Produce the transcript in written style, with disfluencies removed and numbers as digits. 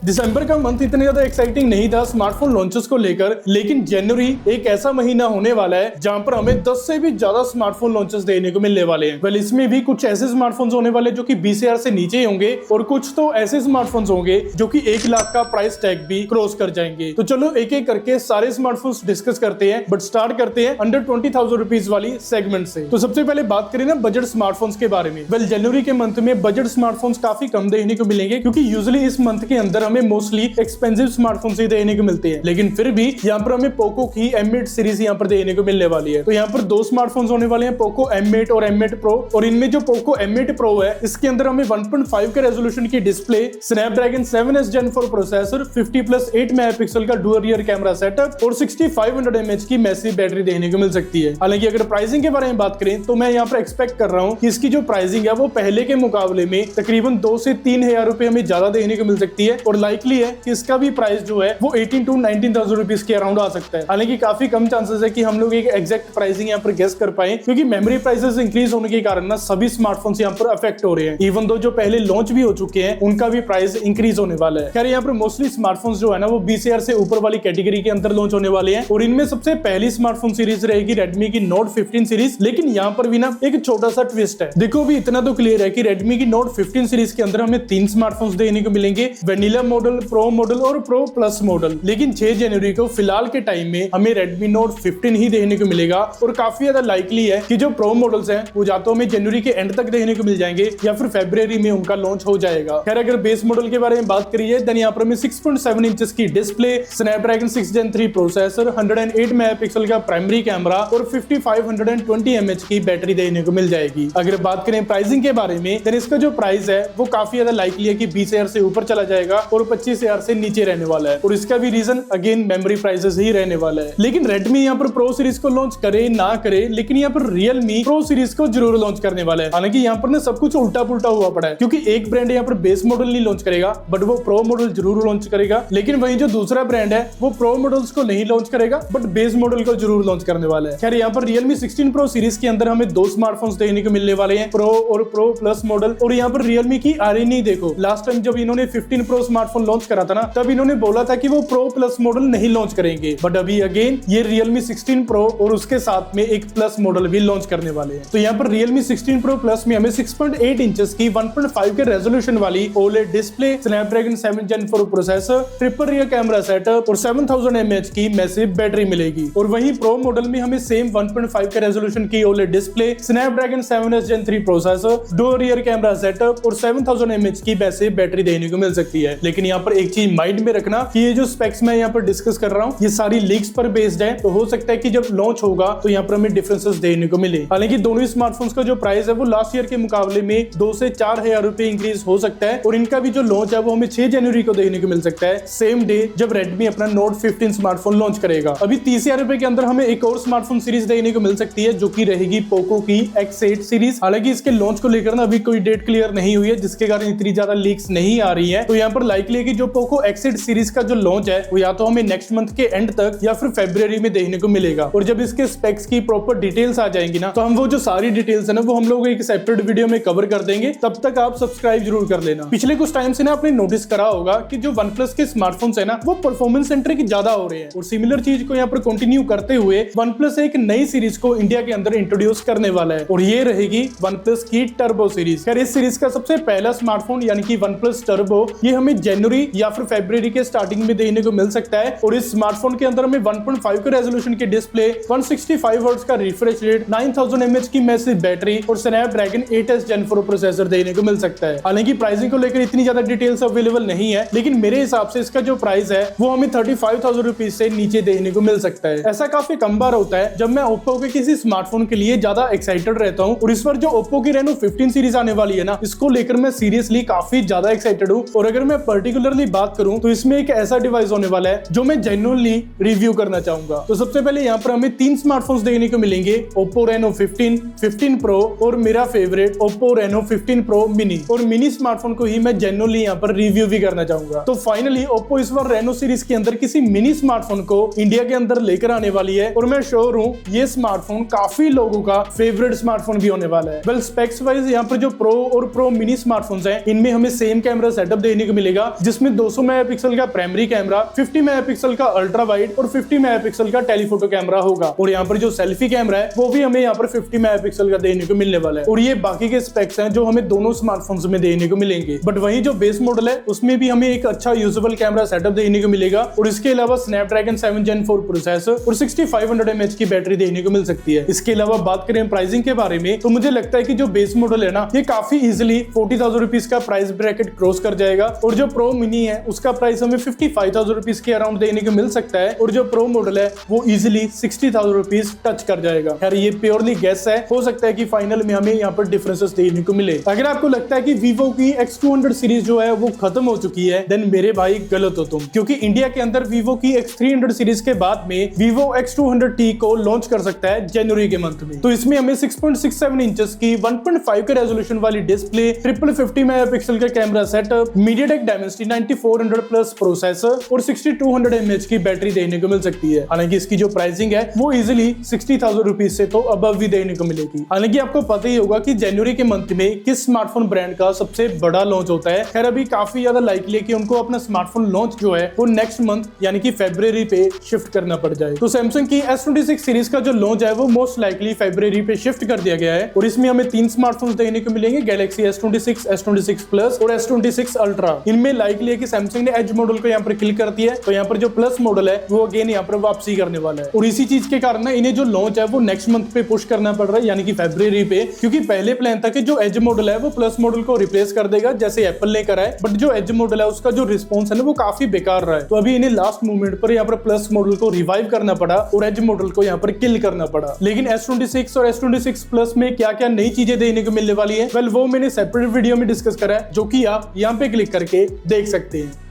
दिसंबर का मंथ इतना ज्यादा एक्साइटिंग नहीं था स्मार्टफोन लॉन्चेस को लेकर, लेकिन जनवरी एक ऐसा महीना होने वाला है जहां पर हमें 10 से भी ज्यादा स्मार्टफोन लॉन्चेस देखने को मिलने वाले हैं। वेल, इसमें भी कुछ ऐसे स्मार्टफोन्स होने वाले जो कि 20,000 से नीचे होंगे और कुछ तो ऐसे स्मार्टफोन्स होंगे जो कि 1 लाख का प्राइस टैग भी क्रॉस कर जाएंगे। तो चलो एक एक करके सारे स्मार्टफोन्स डिस्कस करते हैं, बट स्टार्ट करते हैं अंडर 20,000 रुपीज वाली सेगमेंट से। तो सबसे पहले बात करें ना बजट स्मार्टफोन्स के बारे में। वेल, जनवरी के मंथ में बजट स्मार्टफोन्स काफी कम देखने को मिलेंगे क्योंकि यूजुअली इस मंथ के अंदर हमें मोस्टली एक्सपेंसिव स्मार्टफोन्स ही देखने को मिलते हैं, लेकिन फिर भी यहाँ पर हमें पोको की M8 सीरीज यहाँ पर देखने को मिलने वाली है। तो यहाँ पर 2 स्मार्टफोन्स होने वाले हैं, पोको M8 और M8 Pro। और इनमें जो पोको M8 Pro है इसके अंदर हमें 1.5 के रेजोल्यूशन की display, Snapdragon 7S Gen 4 processor, 50+8 megapixel का डुअल रियर कैमरा सेटअप और 6500 mAh की मैसिव बैटरी देखने को मिल सकती है। हालांकि अगर प्राइसिंग के बारे में बात करें तो मैं यहाँ पर एक्सपेक्ट कर रहा हूँ कि इसकी जो प्राइसिंग है वो पहले के मुकाबले में तकरीबन 2 से 3 हजार रुपए हमें ज्यादा देखने को मिल सकती है, और लाइकली है कि इसका भी प्राइस जो है वो 18 to 19,000 रुपीज के अराउंड आ सकता है। हालांकि काफी कम चांसेस है कि हम लोग एक एग्जैक्ट प्राइसिंग यहाँ पर गेस कर पाए, क्योंकि मेमोरी प्राइसेस इंक्रीज होने के कारण ना सभी स्मार्टफोन्स यहाँ पर अफेक्ट हो रहे हैं। इवन दो जो पहले लॉन्च भी हो चुके हैं उनका भी प्राइस इंक्रीज होने वाला है। खैर, यहाँ पर मोस्टली स्मार्टफोन्स जो है ना वो 20,000 से ऊपर वाली कैटेगरी के अंदर लॉन्च होने वाले हैं, और इनमें सबसे पहली स्मार्टफोन सीरीज रहेगी रेडमी की नोट 15 सीरीज। लेकिन यहाँ पर भी ना एक छोटा सा ट्विस्ट है। देखो, भी इतना तो क्लियर है कि रेडमी की नोट 15 सीरीज के अंदर हमें 3 स्मार्टफोन्स देखने को मिलेंगे, वेनिला मॉडल, प्रो मॉडल और प्रो प्लस मॉडल। लेकिन 6 जनवरी को फिलहाल के टाइम में हमें रेडमी नोट 15 ही देखने को मिलेगा, और काफी ज्यादा लाइकली है कि जो प्रो मॉडल्स हैं वो या तो हमें जनवरी के एंड तक देखने को मिल जाएंगे या फिर फरवरी में उनका लॉन्च हो जाएगा। खैर, अगर बेस मॉडल के बारे में बात करिए देन यहाँ पर हमें 6.7 इंचेस की display, Snapdragon 6 Gen 3 processor, 108 megapixel का प्राइमरी कैमरा और 5520 mAh की बैटरी देखने को मिल जाएगी। अगर बात करें प्राइसिंग के बारे में देन इसका जो प्राइस है वो काफी ज्यादा लाइकली है कि 20,000 से ऊपर चला जाएगा और 25,000 से नीचे रहने वाला है, और इसका भी रीजन अगेन मेमोरी प्राइसेस ही रहने वाला है। लेकिन रेडमी यहाँ पर प्रो सीरीज को लॉन्च करे ना करे, लेकिन यहाँ पर रियलमी प्रो सीरीज को जरूर लॉन्च करने वाला है। हालांकि यहाँ पर ना सब कुछ उल्टा पुल्टा हुआ पड़ा है, क्योंकि एक ब्रांड यहाँ पर बेस मॉडल नहीं लॉन्च करेगा बट वो प्रो मॉडल जरूर लॉन्च करेगा, लेकिन वहीं जो दूसरा ब्रांड है वो प्रो मॉडल्स को नहीं लॉन्च करेगा बट बेस मॉडल को जरूर लॉन्च करने वाला है। खैर, यहाँ पर रियलमी 16 प्रो सीरीज के अंदर हमें 2 स्मार्टफोन्स देखने को मिलने वाले हैं, प्रो और प्रो प्लस मॉडल। और यहाँ पर रियलमी की आरएनई देखो, लास्ट टाइम जब इन्होंने 15 प्रो स्मार्टफोन लॉन्च करा था ना तब इन्होंने बोला था कि वो प्रो प्लस मॉडल नहीं लॉन्च करेंगे, बट अभी अगेन ये रियलमी 16 प्रो और उसके साथ में एक प्लस मॉडल भी लॉन्च करने वाले हैं। तो यहाँ पर रियलमी 16 प्रो प्लस में हमें 6.8 इंचेस की 1.5 के रेजोल्यूशन वाली OLED display, Snapdragon 7 Gen 4 processor, triple rear camera setup और 7000 mAh की मैसिव बैटरी मिलेगी। और वहीं प्रो मॉडल में हमें सेम 1.5 के रेजोल्यूशन की OLED display, Snapdragon 7S Gen 3 processor, dual rear camera setup और 7000 mAh की मैसिव बैटरी देखने को मिल सकती है। लेकिन यहाँ पर एक चीज माइंड में रखना कि ये जो स्पेक्स मैं यहाँ पर डिस्कस कर रहा हूँ ये सारी लीक्स पर बेस्ड है, तो हो सकता है कि जब लॉन्च होगा तो यहाँ पर हमें डिफरेंसेस देखने को मिले। हालांकि दोनों ही स्मार्टफोन्स का जो प्राइस है वो लास्ट ईयर के मुकाबले में 2 से 4 हजार रुपए इंक्रीज हो सकता है, और इनका भी जो लॉन्च है वो हमें 6 जनवरी को देखने को मिल सकता है, सेम डे जब रेडमी अपना नोट 15 स्मार्टफोन लॉन्च करेगा। अभी 30,000 रुपए के अंदर हमें एक और स्मार्टफोन सीरीज देखने को मिल सकती है जो कि रहेगी पोको की X8 सीरीज। हालांकि इसके लॉन्च को लेकर ना अभी कोई डेट क्लियर नहीं हुई है, जिसके कारण इतनी ज्यादा लीक्स नहीं आ रही है। तो यहाँ पर लाइकली है कि जो पोको X8 सीरीज का जो लॉन्च है वो या तो हमें नेक्स्ट मंथ के एंड तक या फिर फरवरी में देखने को मिलेगा, और जब इसके स्पेक्स की प्रॉपर डिटेल्स आ जाएंगी ना तो हम वो जो सारी डिटेल्स है ना वो हम लोग एक सेपरेट वीडियो में कवर कर देंगे। तब तक आप सब्सक्राइब जरूर कर लेना। पिछले कुछ टाइम से ना आपने नोटिस करा होगा कि जो OnePlus के स्मार्टफोन्स है ना वो परफॉर्मेंस सेंट्रिक ज्यादा हो रहे हैं, और सिमिलर चीज को यहाँ पर कंटिन्यू करते हुए OnePlus एक नई सीरीज को इंडिया के अंदर इंट्रोड्यूस करने वाला है, और ये रहेगी OnePlus की टर्बो सीरीज। खैर, इस सीरीज का सबसे पहला स्मार्टफोन यानी कि OnePlus टर्बो ये हमें जनवरी या फिर फरवरी के स्टार्टिंग में देखने को मिल सकता है, और इस स्मार्टफोन के अंदर हमें 1.5 के रेजोल्यूशन की डिस्प्ले, 165 हर्ट्ज का रिफ्रेश रेट, 9000 mAh की मैसिव बैटरी और स्नैपड्रैगन 8S Gen 4 प्रोसेसर देखने को मिल सकता है। हालांकि प्राइसिंग को लेकर इतनी ज्यादा डिटेल्स अवेलेबल नहीं है, लेकिन मेरे हिसाब से इसका जो प्राइस है वो हमें 35,000 रुपीज से नीचे देखने को मिल सकता है। ऐसा काफी कम बार होता है जब मैं ओप्पो के किसी स्मार्टफोन के लिए ज्यादा एक्साइटेड रहता हूँ, और इस बार जो ओप्पो की रेनो 15 सीरीज आने वाली है ना इसको लेकर मैं सीरियसली काफी ज्यादा एक्साइटेड हूँ। और अगर मैं पर्टिकुलरली बात करूँ तो इसमें एक ऐसा डिवाइस होने वाला है जो मैं जेन्युइनली रिव्यू करना चाहूंगा। तो सबसे पहले यहाँ पर हमें 3 स्मार्टफोन्स देखने को मिलेंगे, ओप्पो रेनो 15, 15 प्रो और मेरा favourite Oppo Reno 15 pro mini. और मिनी स्मार्टफोन को ही मैं जेन्युइनली यहाँ पर रिव्यू भी करना चाहूंगा। तो फाइनली ओप्पो इस बार रेनो सीरीज के अंदर किसी मिनी स्मार्टफोन को इंडिया के अंदर लेकर आने वाली है, और मैं श्योर हूँ ये स्मार्टफोन काफी लोगों का फेवरेट स्मार्टफोन भी होने वाला है। वेल, स्पेक्स वाइज यहाँ पर जो प्रो और प्रो मिनी स्मार्टफोन्स हैं इनमें हमें सेम कैमरा सेटअप देखने को मिलेगा, जिसमें 200 मेगापिक्सल का प्राइमरी कैमरा, 50 मेगापिक्सल का अल्ट्रा वाइड और 50 मेगापिक्सल का टेलीफोटो कैमरा होगा। और यहाँ पर जो सेल्फी कैमरा है वो भी हमें यहाँ पर 50 मेगापिक्सल का देने को मिलने वाला है। और ये बाकी के स्पेक्स हैं जो हमें दोनों स्मार्टफोन्स में देने को मिलेंगे। बट वहीं जो बेस मॉडल है उसमें भी हमें एक अच्छा यूजेबल कैमरा सेटअप देने को मिलेगा और इसके अलावा स्नैपड्रैगन 7 Gen 4 प्रोसेसर और 6500 mAh की बैटरी देने को मिल सकती है। इसके अलावा बात करें प्राइसिंग के बारे में तो मुझे लगता है कि जो बेस मॉडल है ना ये काफी इजीली 40,000 रुपीज का प्राइस ब्रैकेट क्रॉस कर जाएगा और जो प्रो मिनी है उसका प्राइस हमें 55,000 रुपीज के अराउंड देने को मिल सकता है और जो प्रो मॉडल है वो इजीली 60,000 रुपीज टच कर जाएगा। यार ये प्योरली गेस है, हो सकता है कि फाइनल में हमें यहाँ पर डिफरेंसेस देखने को मिले। अगर आपको लगता है कि वीवो की X200 सीरीज जो है वो खत्म हो चुकी है देन मेरे भाई गलत हो तुम, क्योंकि इंडिया के अंदर वीवो की X300 सीरीज के बाद में वीवो X200T को लॉन्च कर सकता है जनवरी के मंथ में। तो इसमें हमें 6.67 इंचेस की 1.5 के रेजोल्यूशन वाली डिस्प्ले, ट्रिपल 50 मेगापिक्सल का camera setup, MediaTek Dimensity 9400 plus processor और 6200 mAh की बैटरी देने को मिल सकती है। हालांकि इसकी जो प्राइसिंग है वो इजीली 60,000 रुपीज से तो अबव भी देने को मिलेगी। हालांकि आपको पता ही होगा कि जनवरी के मंथ में किस स्मार्टफोन ब्रांड का सबसे बड़ा लॉन्च होता है। खैर अभी काफी ज्यादा लाइकली है कि उनको अपना स्मार्टफोन लॉन्च जो है वो नेक्स्ट मंथ यानी कि फरवरी पे शिफ्ट करना पड़ जाए। तो सैमसंग की S26 सीरीज का जो लॉन्च है वो मोस्ट लाइकली फरवरी पे शिफ्ट कर दिया गया है और इसमें हमें 3 स्मार्टफोन देखने को मिलेंगे, गैलेक्सी S26, S26 प्लस और S26 अल्ट्रा। इनमें लाइकली है कि सैमसंग ने एज मॉडल को यहाँ पर किल कर दिया है, तो यहाँ पर जो प्लस मॉडल है वो अगेन यहाँ पर वापसी करने वाला है। और इसी चीज के कारण ना इन्हें जो लॉन्च है वो नेक्स्ट मंथ पे पुश करना पड़ रहा है यानी कि फरवरी पे, क्योंकि पहले प्लान था कि जो एज मॉडल है वो प्लस मॉडल को रिप्लेस कर देगा जैसे एप्पल ने करा है, बट जो एज मॉडल है उसका जो रिस्पॉन्स है ना वो काफी बेकार रहा है। तो अभी इन्हें लास्ट मोमेंट पर यहाँ पर प्लस मॉडल को रिवाइव करना पड़ा और एज मॉडल को यहाँ पर किल करना पड़ा। लेकिन S26 और S26 प्लस में क्या क्या नई चीजें देने को मिलने वाली है वेल वो मैंने सेपरेट वीडियो में डिस्कस करा है जो कि आप यहाँ पे क्लिक करके देख सकते हैं।